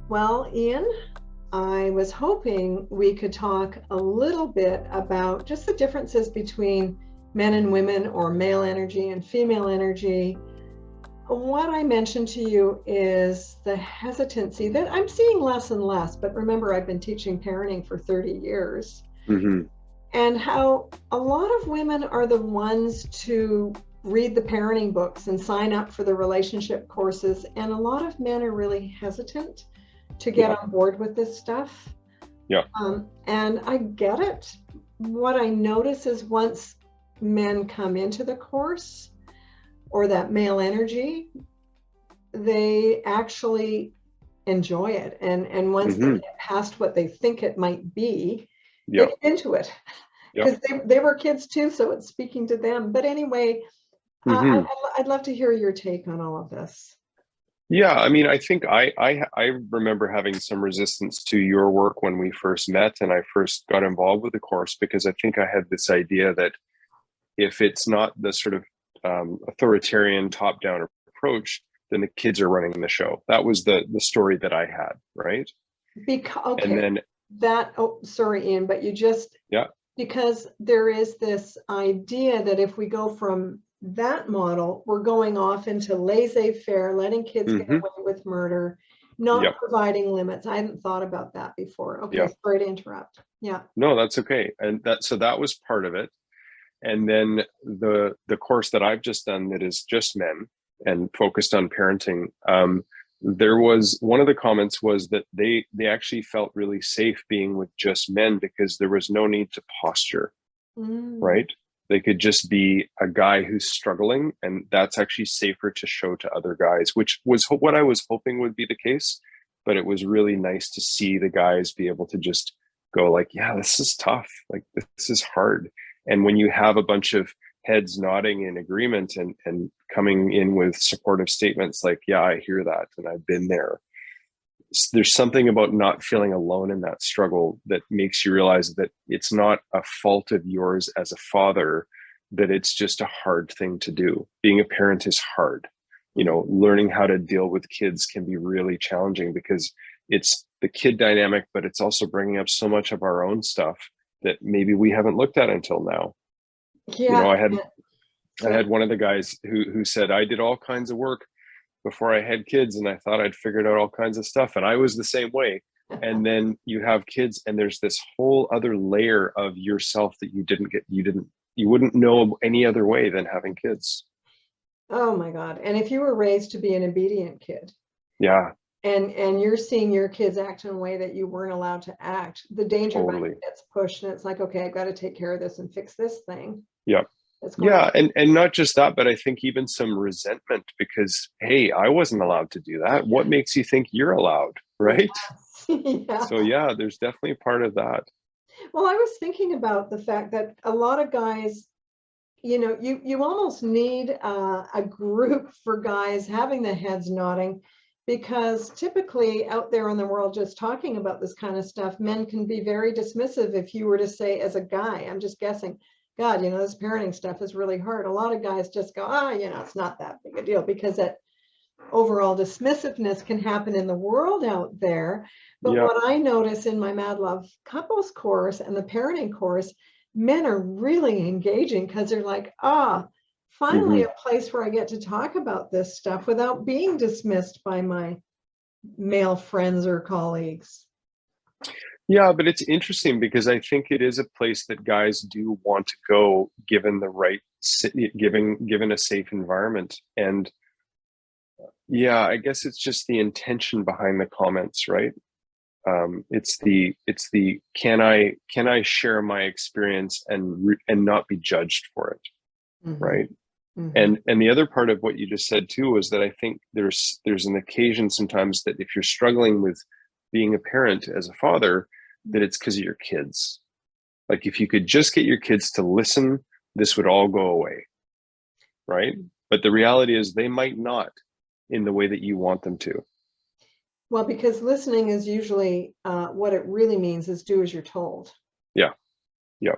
Well, Ian, I was hoping we could talk a little bit about just the differences between men and women, or male energy and female energy. What I mentioned to you is the hesitancy that I'm seeing less and less, but remember, I've been teaching parenting for 30 years, Hmm. and how a lot of women are the ones to read the parenting books and sign up for the relationship courses, and a lot of men are really hesitant to get Yeah. on board with this stuff. Yeah. And I get it. What I notice is once men come into the course, or that male energy, they actually enjoy it. And once they Hmm. get past what they think it might be, they Yeah. get into it. Yeah. Because they were kids too, so it's speaking to them. But anyway, Hmm. I'd love to hear your take on all of this. Yeah. I mean, I think I remember having some resistance to your work when we first met and I first got involved with the course, because I think I had this idea that if it's not the sort of authoritarian top-down approach, then the kids are running the show. That was the story that I had, right? Because And okay, then oh, sorry, Ian, but you just, yeah. because there is this idea that if we go from that model, we're going off into laissez-faire, letting kids get Hmm. away with murder, not Yep. providing limits. I hadn't thought about that before. Okay, Yeah. sorry to interrupt. Yeah. No, that's okay. And that was part of it. And then the course that I've just done, that is just men and focused on parenting, there was one of the comments was that they actually felt really safe being with just men because there was no need to posture, Mm. right? They could just be a guy who's struggling, and that's actually safer to show to other guys, which was what I was hoping would be the case. But it was really nice to see the guys be able to just go like, yeah, this is tough. Like, this is hard. And when you have a bunch of heads nodding in agreement and coming in with supportive statements like, yeah, I hear that and I've been there, there's something about not feeling alone in that struggle that makes you realize that it's not a fault of yours as a father, that it's just a hard thing to do. Being a parent is hard. Learning how to deal with kids can be really challenging because it's the kid dynamic, but it's also bringing up so much of our own stuff that maybe we haven't looked at until now. you know Yeah. i had I So had one of the guys who said, I did all kinds of work before I had kids and I thought I'd figured out all kinds of stuff. And I was the same way. And then you have kids and there's this whole other layer of yourself that you wouldn't know any other way than having kids. oh my God. And if you were raised to be an obedient kid, Yeah, and you're seeing your kids act in a way that you weren't allowed to act, the danger button totally. gets pushed, and it's like, okay, I've got to take care of this and fix this thing Yeah. that's going on. Yeah. And not just that, but I think even some resentment because, hey, I wasn't allowed to do that. What makes you think you're allowed? Right. Yes. Yeah. So yeah, there's definitely a part of that. Well, I was thinking about the fact that a lot of guys, you almost need a group for guys having the heads nodding, because typically out there in the world just talking about this kind of stuff, men can be very dismissive. If you were to say, as a guy, I'm just guessing, God, this parenting stuff is really hard. A lot of guys just go, it's not that big a deal, because that overall dismissiveness can happen in the world out there. But Yeah. what I notice in my Mad Love couples course and the parenting course, men are really engaging because they're like, finally Hmm. a place where I get to talk about this stuff without being dismissed by my male friends or colleagues. Yeah, but it's interesting because I think it is a place that guys do want to go given the right given a safe environment. And yeah, I guess it's just the intention behind the comments, right? It's the can I share my experience and not be judged for it, Mm-hmm. right? Mm-hmm. And the other part of what you just said too is that I think there's an occasion sometimes that if you're struggling with being a parent as a father, that it's because of your kids. Like if you could just get your kids to listen, this would all go away, right? But the reality is they might not in the way that you want them to. Well, because listening is usually what it really means is do as you're told. Yeah. Yeah.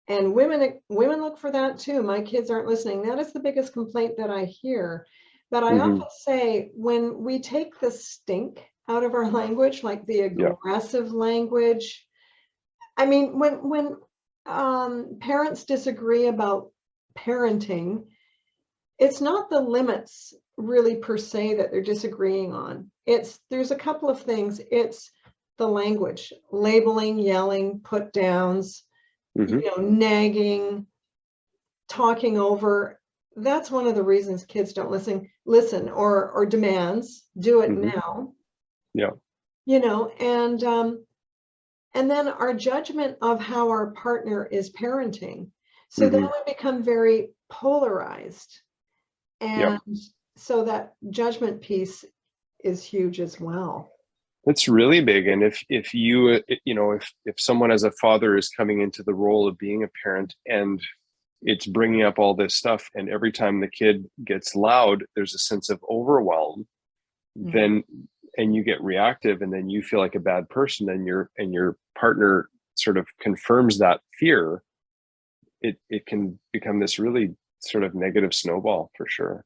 And women look for that too. My kids aren't listening. That is the biggest complaint that I hear. But I Hmm. often say, when we take the stink out of our language, like the Yeah. aggressive language. I mean, when parents disagree about parenting, it's not the limits really per se that they're disagreeing on. There's a couple of things. It's the language, labeling, yelling, put downs, Hmm. nagging, talking over. That's one of the reasons kids don't listen or demands, do it Hmm. now, Yeah. and then our judgment of how our partner is parenting. So then Hmm. we become very polarized. Yeah. And so that judgment piece is huge as well. It's really big. And if you, if someone as a father is coming into the role of being a parent and it's bringing up all this stuff, and every time the kid gets loud, there's a sense of overwhelm, Mhm. then, and you get reactive, and then you feel like a bad person, and your partner sort of confirms that fear, it can become this really sort of negative snowball for sure.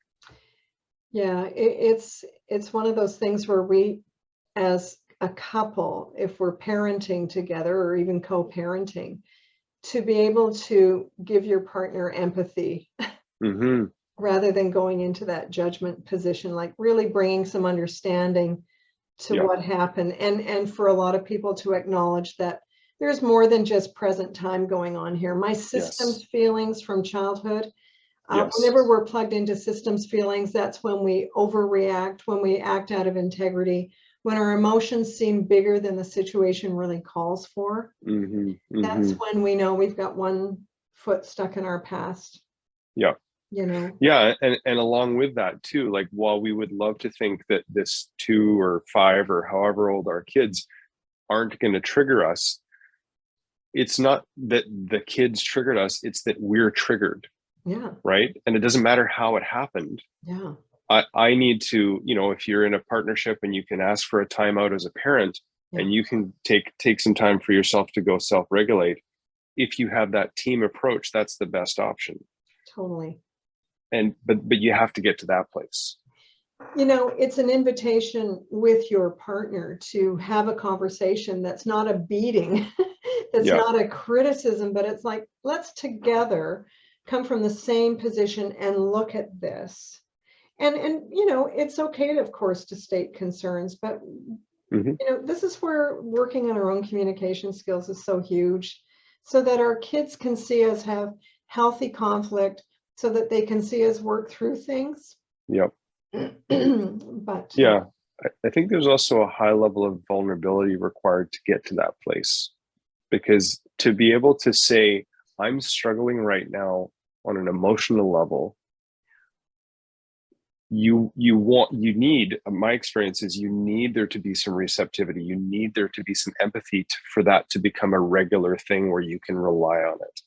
Yeah, it's one of those things where we, as a couple, if we're parenting together or even co-parenting, to be able to give your partner empathy Hmm. rather than going into that judgment position, like really bringing some understanding to Yeah. what happened, and for a lot of people to acknowledge that there's more than just present time going on here. My Yes. systems feelings from childhood, Yes. whenever we're plugged into systems feelings, that's when we overreact, when we act out of integrity, when our emotions seem bigger than the situation really calls for. Hmm. That's Hmm. when we know we've got one foot stuck in our past, Yeah. you know. Yeah, and along with that too, like while we would love to think that this 2 or 5 or however old our kids aren't going to trigger us, it's not that the kids triggered us, it's that we're triggered, Yeah, right? And it doesn't matter how it happened. yeah, I need to, if you're in a partnership and you can ask for a timeout as a parent, yeah, and you can take some time for yourself to go self-regulate, if you have that team approach, that's the best option. totally. And but you have to get to that place. It's an invitation with your partner to have a conversation that's not a beating, that's Yeah. not a criticism, but it's like, let's together come from the same position and look at this. And it's okay, of course, to state concerns, but Hmm. this is where working on our own communication skills is so huge, so that our kids can see us have healthy conflict, so that they can see us work through things. Yep. But Yeah. I think there's also a high level of vulnerability required to get to that place, because to be able to say, I'm struggling right now on an emotional level, you need, my experience is, you need there to be some receptivity, you need there to be some empathy for that to become a regular thing where you can rely on it.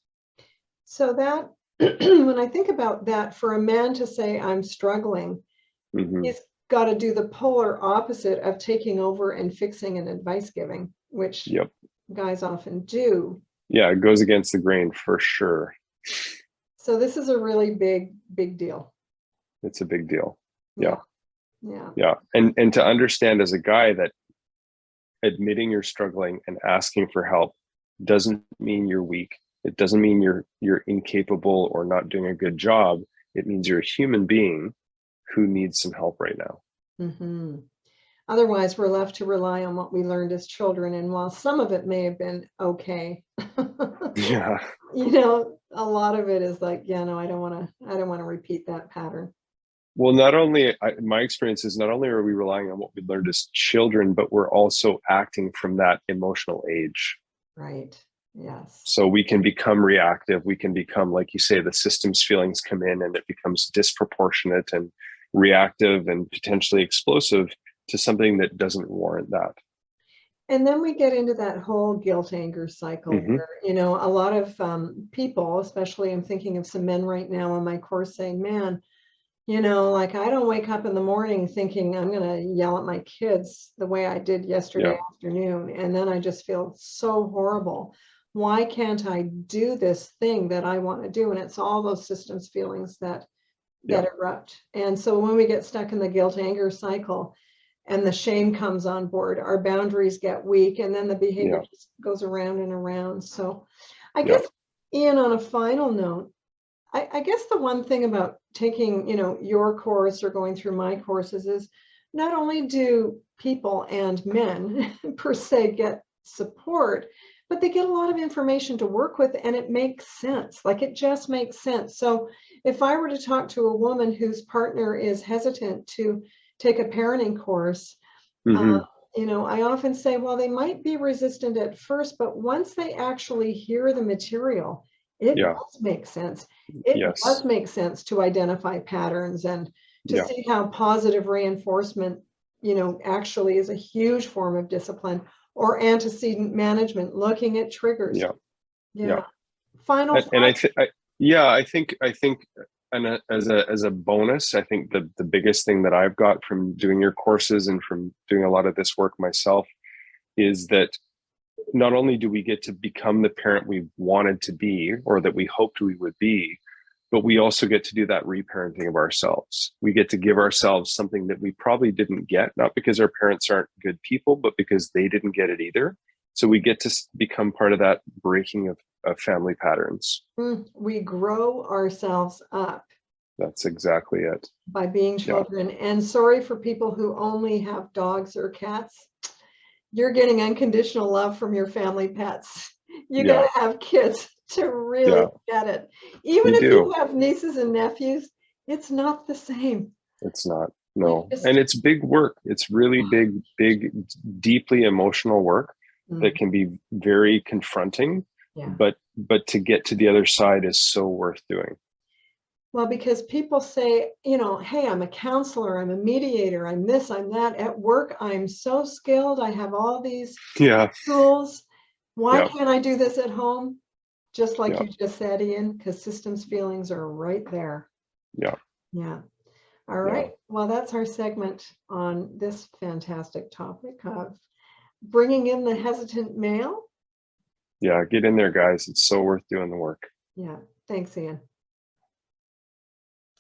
so that when I think about that, for a man to say I'm struggling, Hmm. he's got to do the polar opposite of taking over and fixing and advice giving, which Yep. guys often do. Yeah, it goes against the grain for sure. So this is a really big deal. It's a big deal. Yeah. Yeah, yeah, Yeah. And to understand as a guy that admitting you're struggling and asking for help doesn't mean you're weak. It doesn't mean you're incapable or not doing a good job. It means you're a human being who needs some help right now. hmm Otherwise, we're left to rely on what we learned as children. And while some of it may have been okay, Yeah. a lot of it is like, yeah, no, I don't want to repeat that pattern. Well, my experience is not only are we relying on what we learned as children, but we're also acting from that emotional age. Right. Yes. So we can become reactive. We can become, like you say, the systems feelings come in and it becomes disproportionate and reactive and potentially explosive to something that doesn't warrant that. And then we get into that whole guilt anger cycle Hmm. where, a lot of people, especially I'm thinking of some men right now on my course saying, man, like I don't wake up in the morning thinking I'm going to yell at my kids the way I did yesterday Yeah. afternoon. And then I just feel so horrible. Why can't I do this thing that I want to do? And it's all those systems feelings that Yeah. erupt. And so when we get stuck in the guilt anger cycle, and the shame comes on board. Our boundaries get weak, and then the behavior Yeah. just goes around and around. So I Yeah. guess, Ian, on a final note, I guess the one thing about taking, your course or going through my courses is not only do people and men per se get support, but they get a lot of information to work with, and it makes sense. Like, it just makes sense. So if I were to talk to a woman whose partner is hesitant to take a parenting course, Hmm. I often say, well, they might be resistant at first, but once they actually hear the material, it Yeah. does make sense. It does Yes. make sense to identify patterns and to Yeah. see how positive reinforcement, actually is a huge form of discipline, or antecedent management, looking at triggers. Yeah. Yeah. Yeah. Final And thought. yeah, I think, and as a bonus, I think the biggest thing that I've got from doing your courses and from doing a lot of this work myself is that not only do we get to become the parent we wanted to be, or that we hoped we would be, but we also get to do that reparenting of ourselves. We get to give ourselves something that we probably didn't get, not because our parents aren't good people, but because they didn't get it either. So we get to become part of that breaking of family patterns. We grow ourselves up That's exactly it. by being Yeah. children. And sorry for people who only have dogs or cats. You're getting unconditional love from your family pets. You got Yeah. to have kids to really Yeah. get it. Even You if you do. have nieces and nephews, it's not the same. It's not. You No. And just, it's big work. It's really big, big, deeply emotional work that Mm, can be very confronting, yeah. but to get to the other side is so worth doing. Well, because people say, hey, I'm a counselor, I'm a mediator, I'm this, I'm that. At work, I'm so skilled. I have all these Yeah. tools. Why Yeah. can't I do this at home? Just like Yeah. you just said, Ian, because systems feelings are right there. Yeah. Yeah. All Yeah. right. Well, that's our segment on this fantastic topic of bringing in the hesitant male. Yeah. Get in there, guys. It's so worth doing the work. Yeah. Thanks, Ian.